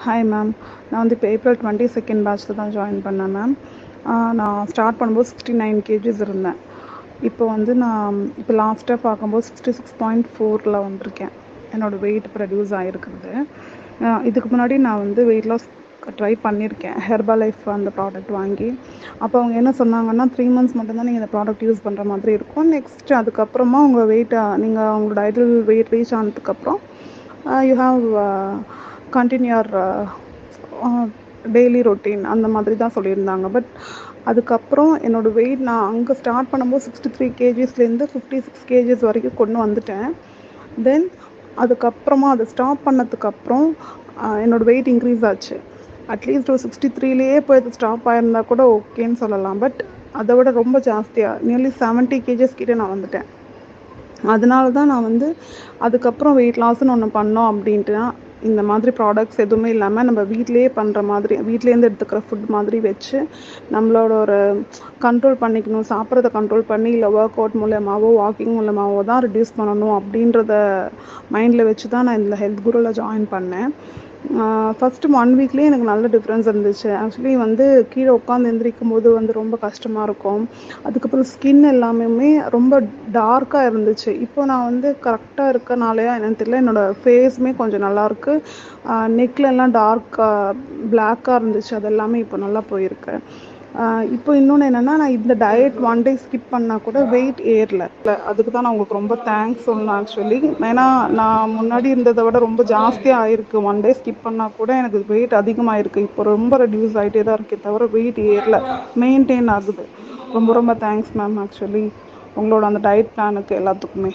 Hi ma'am. நான் வந்து இப்போ ஏப்ரல் 22 பேட்ச்சில் தான் ஜாயின் பண்ணேன் மேம். நான் ஸ்டார்ட் பண்ணும்போது 69 கேஜிஸ் இருந்தேன். இப்போ வந்து நான் இப்போ லாஸ்ட்டாக பார்க்கும்போது 66.4ல் வந்திருக்கேன். என்னோடய வெயிட் இப்போ ரெடியூஸ் ஆகிருக்குது. இதுக்கு முன்னாடி நான் வந்து வெயிட் லாஸ் ட்ரை பண்ணியிருக்கேன், ஹெர்பா லைஃப் அந்த ப்ராடக்ட் வாங்கி. அப்போ அவங்க என்ன சொன்னாங்கன்னா 3 மந்த்ஸ் மட்டும்தான் நீங்கள் இந்த ப்ராடக்ட் யூஸ் பண்ணுற மாதிரி இருக்கும். நெக்ஸ்ட் அதுக்கப்புறமா உங்கள் வெயிட்டை நீங்கள் உங்களோட ஐடல் வெயிட் ரீச் ஆனதுக்கப்புறம் யூ ஹாவ் கண்டினியூர் டெய்லி ரொட்டீன் அந்த மாதிரி தான் சொல்லியிருந்தாங்க. பட் அதுக்கப்புறம் என்னோடய வெயிட் நான் அங்கே ஸ்டார்ட் பண்ணும்போது 63 கேஜிஸ்லேருந்து 56 கேஜிஸ் வரைக்கும் கொண்டு வந்துட்டேன். தென் அதுக்கப்புறமா அதை ஸ்டாப் பண்ணதுக்கப்புறம் என்னோடய வெயிட் இன்க்ரீஸ் ஆச்சு. அட்லீஸ்ட் ஒரு 63லேயே போய் அது ஸ்டாப் ஆகிருந்தா கூட ஓகேன்னு சொல்லலாம். பட் அதை விட ரொம்ப ஜாஸ்தியாக நியர்லி 70 கேஜிஸ் கிட்டே நான் வந்துட்டேன். அதனால தான் நான் வந்து அதுக்கப்புறம் வெயிட் லாஸ்ன்னு ஒன்று பண்ணோம் அப்படின்ட்டு இந்த மாதிரி ப்ராடக்ட்ஸ் எதுவுமே இல்லாமல் நம்ம வீட்டிலேயே பண்ணுற மாதிரி, வீட்லேருந்து எடுத்துக்கிற ஃபுட் மாதிரி வச்சு நம்மளோட ஒரு கண்ட்ரோல் பண்ணிக்கணும். சாப்பிட்றத கண்ட்ரோல் பண்ணி இல்லை ஒர்க் அவுட் மூலமாகவோ வாக்கிங் மூலமாகவோ தான் ரெடியூஸ் பண்ணணும் அப்படின்றத மைண்டில் வச்சு தான் நான் இதில் ஹெல்த் குருவில் ஜாயின் பண்ணேன். ஃபஸ்ட்டு 1 வீக்லேயே எனக்கு நல்ல டிஃப்ரென்ஸ் இருந்துச்சு. ஆக்சுவலி வந்து கீழே உட்காந்து எந்திரிக்கும் போது வந்து ரொம்ப கஷ்டமாக இருக்கும். அதுக்கப்புறம் ஸ்கின் எல்லாமே ரொம்ப டார்க்காக இருந்துச்சு. இப்போ நான் வந்து கரெக்டாக இருக்கனாலையா என்னன்னு தெரியல, என்னோடய ஃபேஸுமே கொஞ்சம் நல்லாயிருக்கு. நெக்லெல்லாம் டார்க்காக பிளாக்காக இருந்துச்சு, அது எல்லாமே இப்போ நல்லா போயிருக்கு. இப்போ இன்னொன்று என்னென்னா, நான் இந்த டயட் 1 டே ஸ்கிப் பண்ணால் கூட வெயிட் ஏறல. அதுக்கு தான் நான் உங்களுக்கு ரொம்ப தேங்க்ஸ் சொல்லணும் ஆக்சுவலி. ஏன்னா நான் முன்னாடி இருந்ததை விட ரொம்ப ஜாஸ்தியாக ஆயிருக்கு. 1 டே ஸ்கிப் பண்ணால் கூட எனக்கு வெயிட் அதிகமாகிருக்கு. இப்போ ரொம்ப ரெடியூஸ் ஆகிட்டே தான் இருக்கே தவிர வெயிட் ஏறல, மெயின்டைன் ஆகுது. ரொம்ப ரொம்ப தேங்க்ஸ் மேம் ஆக்சுவலி உங்களோட அந்த டயட் பிளானுக்கு எல்லாத்துக்குமே.